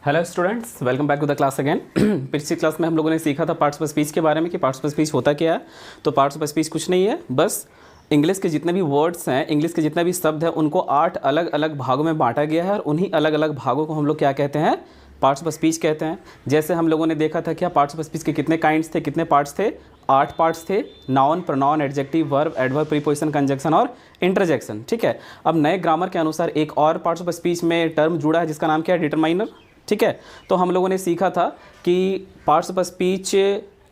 Hello students, welcome back to the class again. पिछली class में हम लोगों ने सीखा था पार्ट्स ऑफ स्पीच के बारे में कि पार्ट्स ऑफ स्पीच होता क्या है। तो पार्ट्स ऑफ स्पीच कुछ नहीं है, बस इंग्लिश के जितने भी वर्ड्स हैं, इंग्लिश के जितने भी शब्द हैं, उनको 8 अलग अलग भागों में बांटा गया है और उन्हीं अलग अलग भागों को हम लोग क्या कहते हैं, पार्ट्स ऑफ स्पीच कहते हैं। जैसे हम लोगों ने देखा था क्या पार्ट्स ऑफ स्पीच के कितने काइंड्स थे, कितने पार्ट्स थे, 8 पार्ट्स थे। Noun, pronoun, adjective, verb, adverb, preposition, conjunction और इंटरजेक्शन। ठीक है, अब नए ग्रामर के अनुसार एक और पार्ट्स ऑफ स्पीच में टर्म जुड़ा है जिसका नाम क्या है, डिटरमाइनर। ठीक है, तो हम लोगों ने सीखा था कि पार्ट्स ऑफ स्पीच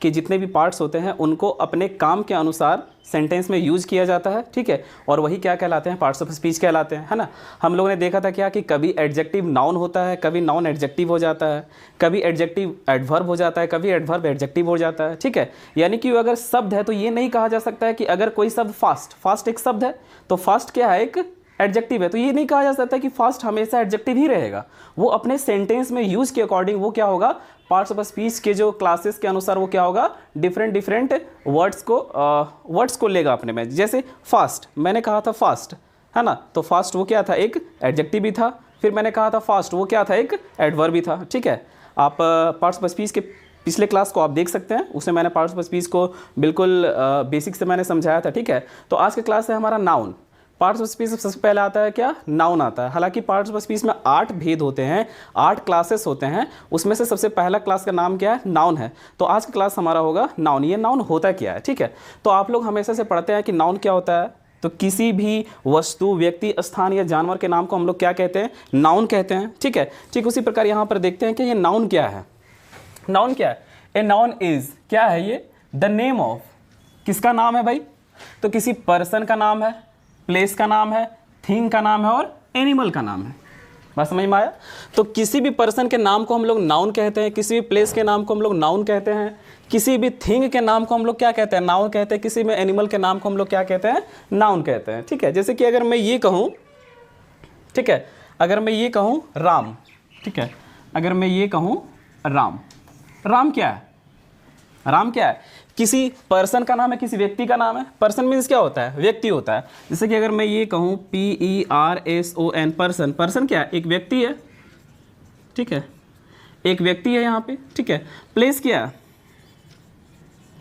के जितने भी पार्ट्स होते हैं उनको अपने काम के अनुसार सेंटेंस में यूज़ किया जाता है। ठीक है, और वही क्या कहलाते हैं, पार्ट्स ऑफ स्पीच कहलाते हैं, है ना। हम लोगों ने देखा था क्या कि कभी एडजेक्टिव नाउन होता है, कभी नाउन एडजेक्टिव हो जाता है, कभी एडजेक्टिव एडवर्ब हो जाता है, कभी एडवर्ब एडजेक्टिव हो जाता है। ठीक है, यानी कि अगर शब्द है तो ये नहीं कहा जा सकता है कि अगर कोई शब्द फास्ट एक शब्द है तो फास्ट क्या है, एक एडजेक्टिव है, तो ये नहीं कहा जा सकता कि फास्ट हमेशा एडजेक्टिव ही रहेगा। वो अपने सेंटेंस में यूज के अकॉर्डिंग वो क्या होगा, पार्ट्स ऑफ स्पीच के जो क्लासेस के अनुसार वो क्या होगा, डिफरेंट वर्ड्स को लेगा अपने में। जैसे फास्ट, मैंने कहा था फास्ट, है ना, तो फास्ट वो क्या था, एक एडजेक्टिव भी था। फिर मैंने कहा था फास्ट, वो क्या था, एक एडवर्ब भी था। ठीक है, आप पार्ट्स ऑफ स्पीच के पिछले क्लास को आप देख सकते हैं, उसमें मैंने पार्ट्स ऑफ स्पीच को बिल्कुल बेसिक से मैंने समझाया था। ठीक है, तो आज के क्लास है हमारा नाउन। पार्ट्स ऑफ स्पीच सबसे पहले आता है क्या, नाउन आता है। हालांकि पार्ट्स ऑफ स्पीच में 8 भेद होते हैं, 8 क्लासेस होते हैं, उसमें से सबसे पहला क्लास का नाम क्या है, नाउन है। तो आज का क्लास हमारा होगा नाउन। ये नाउन होता क्या है, ठीक है। तो आप लोग हमेशा से पढ़ते हैं कि नाउन क्या होता है, तो किसी भी वस्तु, व्यक्ति, स्थान या जानवर के नाम को हम लोग क्या कहते हैं, नाउन कहते हैं। ठीक है, ठीक उसी प्रकार यहाँ पर देखते हैं कि ये नाउन क्या है। नाउन क्या है, ए नाउन इज, क्या है ये, द नेम ऑफ, किसका नाम है भाई, तो किसी पर्सन का नाम है, प्लेस का नाम है, थिंग का नाम है और एनिमल का नाम है। बात समझ में आया। तो किसी भी पर्सन के नाम को हम लोग नाउन कहते हैं, किसी भी प्लेस के नाम को हम लोग नाउन कहते हैं, किसी भी थिंग के नाम को हम लोग क्या कहते हैं, नाउन कहते हैं, किसी भी एनिमल के नाम को हम लोग क्या कहते हैं, नाउन कहते हैं। ठीक है, जैसे कि अगर मैं ये कहूँ, ठीक है, अगर मैं ये कहूँ राम, ठीक है, अगर मैं ये कहूँ राम, राम क्या है, राम क्या है, किसी पर्सन का नाम है, किसी व्यक्ति का नाम है। पर्सन मीन्स क्या होता है, व्यक्ति होता है। जैसे कि अगर मैं ये कहूँ PERSON, पर्सन, पर्सन क्या है, एक व्यक्ति है। ठीक है, एक व्यक्ति है यहाँ पे। ठीक है, प्लेस क्या है,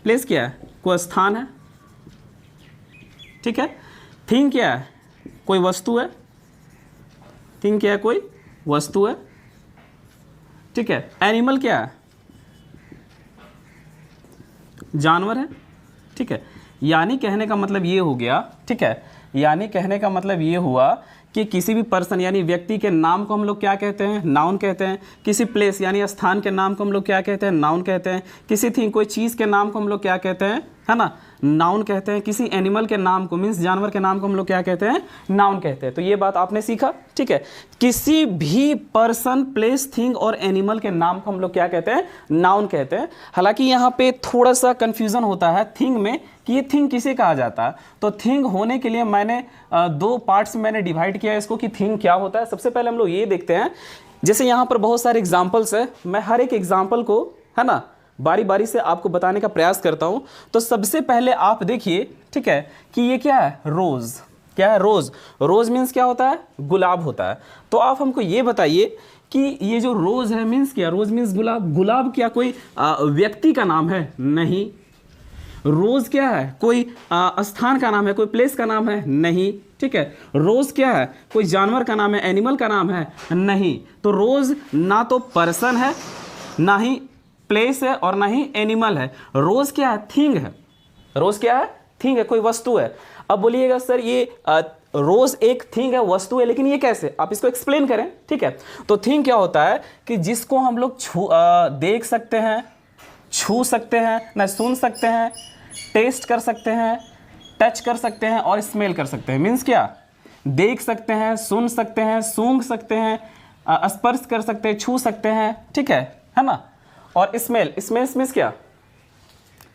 प्लेस क्या है, कोई स्थान है। ठीक है, थिंग क्या है, कोई वस्तु है। थिंग क्या है, कोई वस्तु है। ठीक है, एनिमल क्या है, जानवर है। ठीक है, यानी कहने का मतलब ये हो गया, ठीक है, यानी कहने का मतलब ये हुआ कि किसी भी पर्सन यानी व्यक्ति के नाम को हम लोग क्या कहते हैं, नाउन कहते हैं। किसी प्लेस यानी स्थान के नाम को हम लोग क्या कहते हैं, नाउन कहते हैं। किसी थिंग, कोई चीज़ के नाम को हम लोग क्या कहते हैं, है ना, नाउन कहते हैं। किसी एनिमल के नाम को, मीन्स जानवर के नाम को हम लोग क्या कहते हैं, नाउन कहते हैं। तो ये बात आपने सीखा। ठीक है, किसी भी पर्सन, प्लेस, थिंग और एनिमल के नाम को हम लोग क्या कहते हैं, नाउन कहते हैं। हालांकि यहाँ पे थोड़ा सा कंफ्यूजन होता है थिंग में कि ये थिंग किसे कहा जाता है। तो थिंग होने के लिए मैंने 2 पार्ट्स में मैंने डिवाइड किया इसको कि थिंग क्या होता है। सबसे पहले हम लोग ये देखते हैं, जैसे यहाँ पर बहुत सारे एग्जाम्पल्स है, मैं हर एक एग्जाम्पल को, है ना, बारी बारी से आपको बताने का प्रयास करता हूं। तो सबसे पहले आप देखिए, ठीक है, कि ये क्या है, रोज, क्या है, रोज। रोज मीन्स क्या होता है, गुलाब होता है। तो आप हमको ये बताइए कि ये जो रोज है मीन्स क्या, रोज मीन्स गुलाब। गुलाब क्या कोई व्यक्ति का नाम है, नहीं। रोज क्या है, कोई स्थान का नाम है, कोई प्लेस का नाम है, नहीं। ठीक है, रोज क्या है, कोई जानवर का नाम है, एनिमल का नाम है, नहीं। तो रोज ना तो पर्सन है, ना ही प्लेस है और ना ही एनिमल है। रोज क्या है, थिंग है। रोज क्या है, थिंग है, कोई वस्तु है। अब बोलिएगा सर ये रोज एक थिंग है, वस्तु है, लेकिन ये कैसे, आप इसको एक्सप्लेन करें। ठीक है, तो थिंग क्या होता है कि जिसको हम लोग देख सकते हैं, छू सकते हैं, ना सुन सकते हैं, टेस्ट कर सकते हैं, टच कर सकते हैं और स्मेल कर सकते हैं। मीन्स क्या, देख सकते हैं, सुन सकते हैं, सूंघ सकते हैं, स्पर्श कर सकते हैं, छू सकते हैं। ठीक है ना। और स्मेल, स्मेल मीन्स क्या,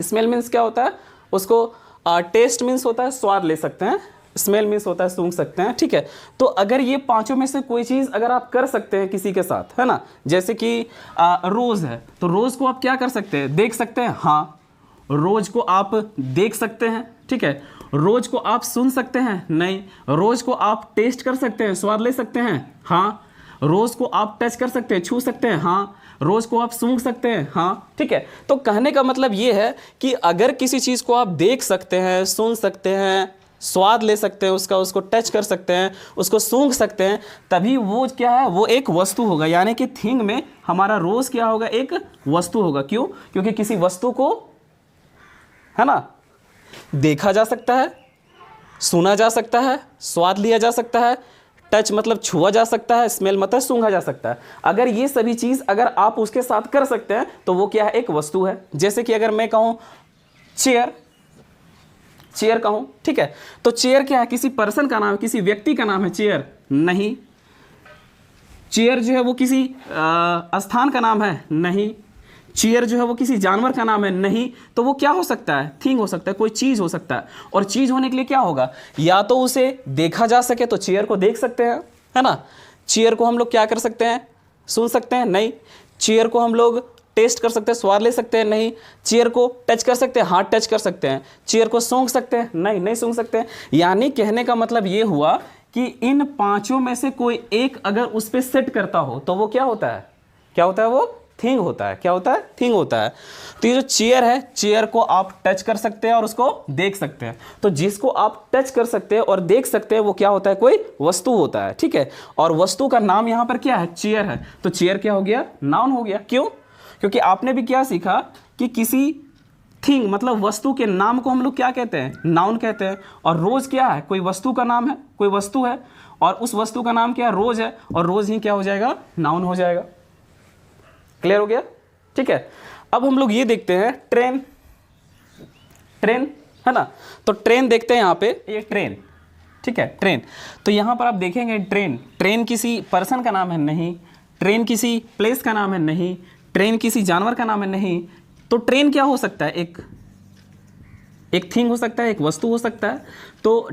स्मेल मीन्स क्या होता है, उसको टेस्ट मीन्स होता है स्वाद ले सकते हैं, स्मेल मीन्स होता है सूंघ सकते हैं। ठीक है, तो अगर ये पांचों में से कोई चीज़ अगर आप कर सकते हैं किसी के साथ, है ना, जैसे कि रोज है, तो रोज को आप क्या कर सकते हैं, देख सकते हैं, हाँ, रोज को आप देख सकते हैं। ठीक है, रोज को आप सुन सकते हैं, नहीं। रोज को आप टेस्ट कर सकते हैं, स्वाद ले सकते हैं, हाँ। रोज को आप टच कर सकते हैं, छू सकते हैं, हाँ। रोज को आप सूंघ सकते हैं, हाँ, ठीक है। तो कहने का मतलब ये है कि अगर किसी चीज़ को आप देख सकते हैं, सुन सकते हैं, स्वाद ले सकते हैं उसका, उसको टच कर सकते हैं, उसको सूंघ सकते हैं, तभी वो क्या है, वो एक वस्तु होगा। यानी कि थिंग में हमारा रोज क्या होगा, एक वस्तु होगा। क्यों? क्योंकि किसी वस्तु को, है ना, देखा जा सकता है, सुना जा सकता है, स्वाद लिया जा सकता है, टच मतलब छुआ जा सकता है, स्मेल मतलब सूंघा जा सकता है। अगर ये सभी चीज़ अगर आप उसके साथ कर सकते हैं तो वो क्या है, एक वस्तु है। जैसे कि अगर मैं कहूँ चेयर, चेयर कहूँ, ठीक है, तो चेयर क्या है, किसी पर्सन का नाम है, किसी व्यक्ति का नाम है चेयर? नहीं। चेयर जो है वो किसी स्थान का नाम है? नहीं। चेयर जो है वो किसी जानवर का नाम है? नहीं। तो वो क्या हो सकता है, थिंग हो सकता है, कोई चीज़ हो सकता है। और चीज़ होने के लिए क्या होगा, या तो उसे देखा जा सके, तो चेयर को देख सकते हैं, है ना। चेयर को हम लोग क्या कर सकते हैं, सुन सकते हैं? नहीं। चेयर को हम लोग टेस्ट कर सकते हैं, स्वाद ले सकते हैं? नहीं। चेयर को टच कर सकते हैं? हाँ, टच कर सकते हैं। चेयर को सूंघ सकते हैं? नहीं, नहीं सूंघ सकते हैं। यानी कहने का मतलब ये हुआ कि इन पांचों में से कोई एक अगर उस पर सेट करता हो तो वो क्या होता है, क्या होता है, वो थिंग होता है। क्या होता है, थिंग होता है। तो ये जो चेयर है, चेयर को आप टच कर सकते हैं और उसको देख सकते हैं। तो जिसको आप टच कर सकते हैं और देख सकते हैं वो क्या होता है, कोई वस्तु होता है, ठीक है। और वस्तु का नाम यहां पर क्या है, चेयर है। तो चेयर क्या हो गया, नाउन हो गया। क्यों? क्योंकि आपने भी क्या सीखा कि किसी थिंग मतलब वस्तु के नाम को हम लोग क्या कहते हैं, नाउन कहते हैं। और रोज क्या है, कोई वस्तु का नाम है, कोई वस्तु है, और उस वस्तु का नाम क्या है, रोज है, और रोज ही क्या हो जाएगा, नाउन हो जाएगा। क्लियर हो गया? ठीक है। अब हम लोग ये देखते हैं ट्रेन, ट्रेन है ना। तो ट्रेन देखते हैं यहाँ पे, ये ट्रेन, ठीक है, ट्रेन। तो यहाँ पर आप देखेंगे ट्रेन, ट्रेन किसी पर्सन का नाम है? नहीं। ट्रेन किसी प्लेस का नाम है? नहीं। ट्रेन किसी जानवर का नाम है? नहीं। तो ट्रेन क्या हो सकता है, एक थिंग हो सकता है, एक वस्तु हो सकता है। तो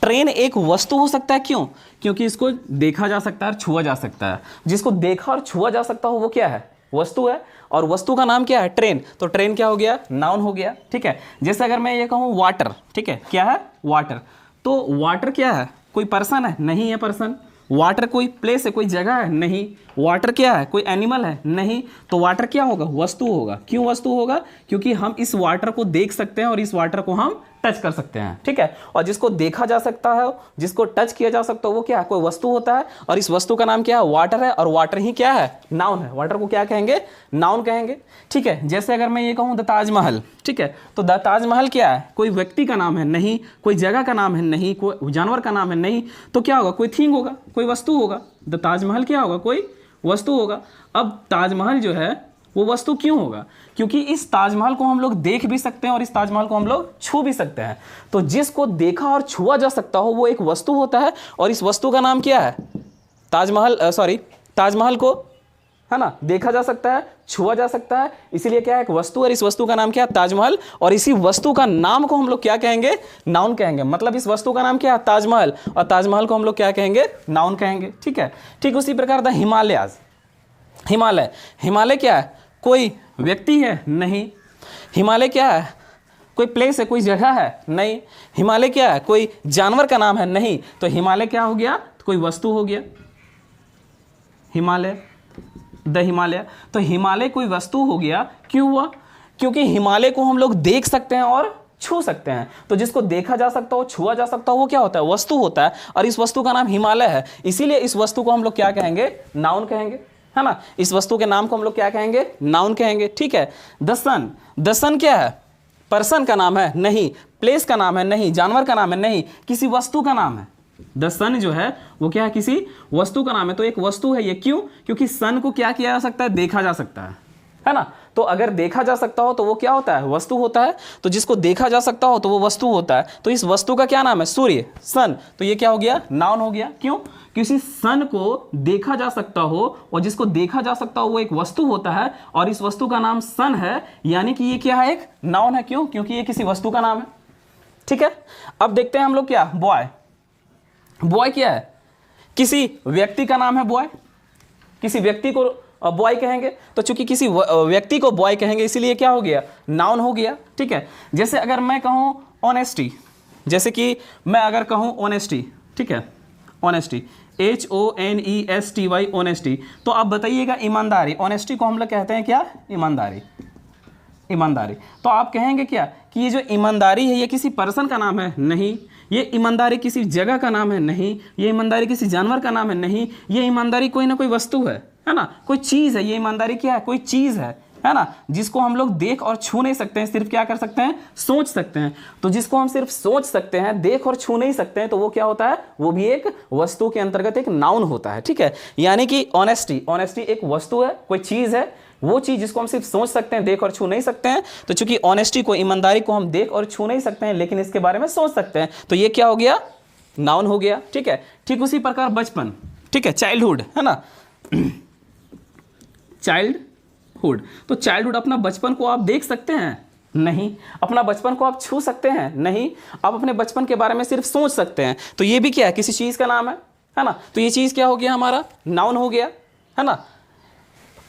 ट्रेन एक वस्तु हो सकता है। क्यों? क्योंकि इसको देखा जा सकता है और छुआ जा सकता है। जिसको देखा और छुआ जा सकता हो वो क्या है, वस्तु है। और वस्तु का नाम क्या है, ट्रेन। तो ट्रेन क्या हो गया, नाउन हो गया, ठीक है। जैसे अगर मैं ये कहूँ वाटर, ठीक है, क्या है, वाटर। तो वाटर क्या है, कोई पर्सन है? नहीं है पर्सन। वाटर कोई प्लेस है, कोई जगह है? नहीं। वाटर क्या है, कोई एनिमल है? नहीं। तो वाटर क्या होगा, वस्तु होगा। क्यों वस्तु होगा? क्योंकि हम इस वाटर को देख सकते हैं और इस वाटर को हम टच कर सकते हैं, ठीक है। और जिसको देखा जा सकता है, जिसको टच किया जा सकता है, वो क्या है, कोई वस्तु होता है। और इस वस्तु का नाम क्या है, वाटर है। और वाटर ही क्या है, नाउन है। वाटर को क्या कहेंगे, नाउन कहेंगे, ठीक है। जैसे अगर मैं ये कहूँ द ताजमहल, ठीक है, तो द ताजमहल क्या है, कोई व्यक्ति का नाम है? नहीं। कोई जगह का नाम है? नहीं। कोई जानवर का नाम है? नहीं। तो क्या होगा, कोई थिंग होगा, कोई वस्तु होगा। द ताजमहल क्या होगा, कोई वस्तु होगा। अब ताजमहल जो है वो वस्तु क्यों होगा, क्योंकि इस ताजमहल को हम लोग देख भी सकते हैं और इस ताजमहल को हम लोग छू भी सकते हैं। तो जिसको देखा और छुआ जा सकता हो वो एक वस्तु होता है। और इस वस्तु का नाम क्या है, ताजमहल, ताजमहल को, है ना, देखा जा सकता है, छुआ जा सकता है, इसीलिए क्या है, एक वस्तु। और इस वस्तु का नाम क्या है, ताजमहल। और इसी वस्तु का नाम को हम लोग क्या कहेंगे, नाउन कहेंगे। मतलब इस वस्तु का नाम क्या है, ताजमहल, और ताजमहल को हम लोग क्या कहेंगे, नाउन कहेंगे, ठीक है। ठीक उसी प्रकार द हिमालयाज, हिमालय, हिमालय क्या है, कोई व्यक्ति है? नहीं। हिमालय क्या है, कोई प्लेस है, कोई जगह है? नहीं। हिमालय क्या है, कोई जानवर का नाम है? नहीं। तो हिमालय क्या हो गया, कोई वस्तु हो गया, हिमालय, द हिमालय। तो हिमालय कोई वस्तु हो गया। क्यों हुआ, क्योंकि हिमालय को हम लोग देख सकते हैं और छू सकते हैं। तो जिसको देखा जा सकता हो, छुआ जा सकता हो, वो क्या होता है, वस्तु होता है। और इस वस्तु का नाम हिमालय है, इसीलिए इस वस्तु को हम लोग क्या कहेंगे, नाउन कहेंगे, है ना। इस वस्तु के नाम को हम लोग क्या कहेंगे, नाउन कहेंगे, ठीक है। द सन, द सन क्या है, पर्सन का नाम है? नहीं। प्लेस का नाम है? नहीं। जानवर का नाम है? नहीं। किसी वस्तु का नाम है। द सन जो है वो क्या है, किसी वस्तु का नाम है। तो एक वस्तु है ये। क्यों? क्योंकि सन को क्या किया जा सकता है, देखा जा सकता है ना। तो अगर देखा जा सकता हो तो वो क्या होता है, वस्तु होता है। तो जिसको देखा जा सकता हो तो वो वस्तु होता है। तो इस वस्तु का क्या नाम है, सूर्य, सन। तो ये क्या हो गया, नाउन हो गया। क्यों? किसी सन को देखा जा सकता हो और जिसको देखा जा सकता हो वो एक वस्तु होता है। और इस वस्तु का नाम सन है, यानी कि ये क्या है, एक नाउन है। क्यों? क्योंकि ये किसी वस्तु का नाम है, ठीक है। अब देखते हैं हम लोग क्या, बॉय, बॉय क्या है, किसी व्यक्ति का नाम है बॉय। किसी व्यक्ति को बॉय कहेंगे। तो चूंकि किसी व्यक्ति को बॉय कहेंगे इसीलिए क्या हो गया, नाउन हो गया, ठीक है। जैसे अगर मैं कहूँ ऑनेस्टी, जैसे कि मैं अगर कहूँ ऑनेस्टी, ठीक है, ऑनेस्टी, HONESTY, ऑनेस्टी। तो आप बताइएगा ईमानदारी, ऑनेस्टी को हम लोग कहते हैं क्या, ईमानदारी, ईमानदारी। तो आप कहेंगे क्या कि ये जो ईमानदारी है ये किसी पर्सन का नाम है, नहीं। ये ईमानदारी किसी जगह का नाम है, नहीं। ये ईमानदारी किसी जानवर का नाम है, नहीं। ये ईमानदारी कोई ना कोई वस्तु है ना, कोई चीज़ है। ये ईमानदारी क्या है, कोई चीज़ है ना, जिसको हम लोग देख और छू नहीं सकते हैं, सिर्फ क्या कर सकते हैं, सोच सकते हैं। तो जिसको हम सिर्फ सोच सकते हैं, देख और छू नहीं सकते हैं, तो वो क्या होता है, वो भी एक वस्तु के अंतर्गत एक नाउन होता है, ठीक है। यानी कि ऑनेस्टी, ऑनेस्टी एक वस्तु है, कोई चीज़ है, वो चीज़ जिसको हम सिर्फ सोच सकते हैं, देख और छू नहीं सकते हैं। तो चूंकि ऑनेस्टी को, ईमानदारी को हम देख और छू नहीं सकते हैं, लेकिन इसके बारे में सोच सकते हैं, तो ये क्या हो गया, नाउन हो गया, ठीक है। ठीक उसी प्रकार बचपन, ठीक है, चाइल्डहुड, है ना, चाइल्डहुड। तो चाइल्डहुड, अपना बचपन को आप देख सकते हैं, नहीं। अपना बचपन को आप छू सकते हैं, नहीं। आप अपने बचपन के बारे में सिर्फ सोच सकते हैं, तो ये भी क्या है, किसी चीज़ का नाम है ना। तो ये चीज़ क्या हो गया, हमारा नाउन हो गया, है ना।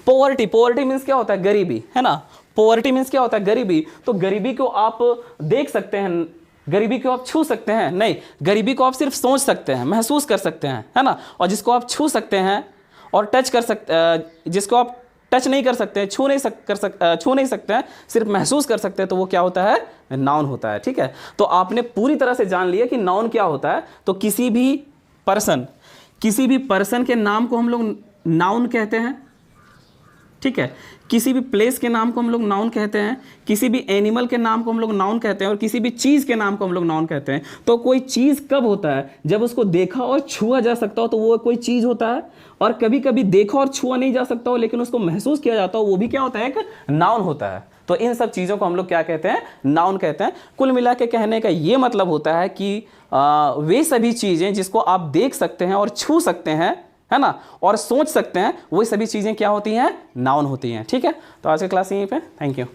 पॉवर्टी, पॉवर्टी मीन्स क्या होता है, गरीबी, है ना। पॉवर्टी मीन्स क्या होता है, गरीबी। तो गरीबी को आप देख सकते हैं, गरीबी को आप छू सकते हैं, नहीं। गरीबी को आप सिर्फ सोच सकते हैं, महसूस कर सकते हैं, है ना। और जिसको आप छू सकते हैं और टच कर सकते, जिसको आप टच नहीं कर सकते, छू नहीं सकते हैं, सिर्फ महसूस कर सकते हैं, तो वो क्या होता है, नाउन होता है, ठीक है। तो आपने पूरी तरह से जान लिया कि नाउन क्या होता है। तो किसी भी पर्सन के नाम को हम लोग नाउन कहते हैं, ठीक है। किसी भी प्लेस के नाम को हम लोग नाउन कहते हैं, किसी भी एनिमल के नाम को हम लोग नाउन कहते हैं, और किसी भी चीज़ के नाम को हम लोग नाउन कहते हैं। तो कोई चीज़ कब होता है, जब उसको देखा और छुआ जा सकता हो, तो वो कोई चीज़ होता है। और कभी कभी देखा और छुआ नहीं जा सकता हो, लेकिन उसको महसूस किया जाता हो, वो भी क्या होता है, एक नाउन होता है। तो इन सब चीज़ों को हम लोग क्या कहते हैं, नाउन कहते हैं। कुल मिला के कहने का ये मतलब होता है कि वे सभी चीज़ें जिसको आप देख सकते हैं और छू सकते हैं, है ना, और सोच सकते हैं, वही सभी चीज़ें क्या होती हैं, नाउन होती हैं, ठीक है। तो आज की क्लास यहीं पे, थैंक यू।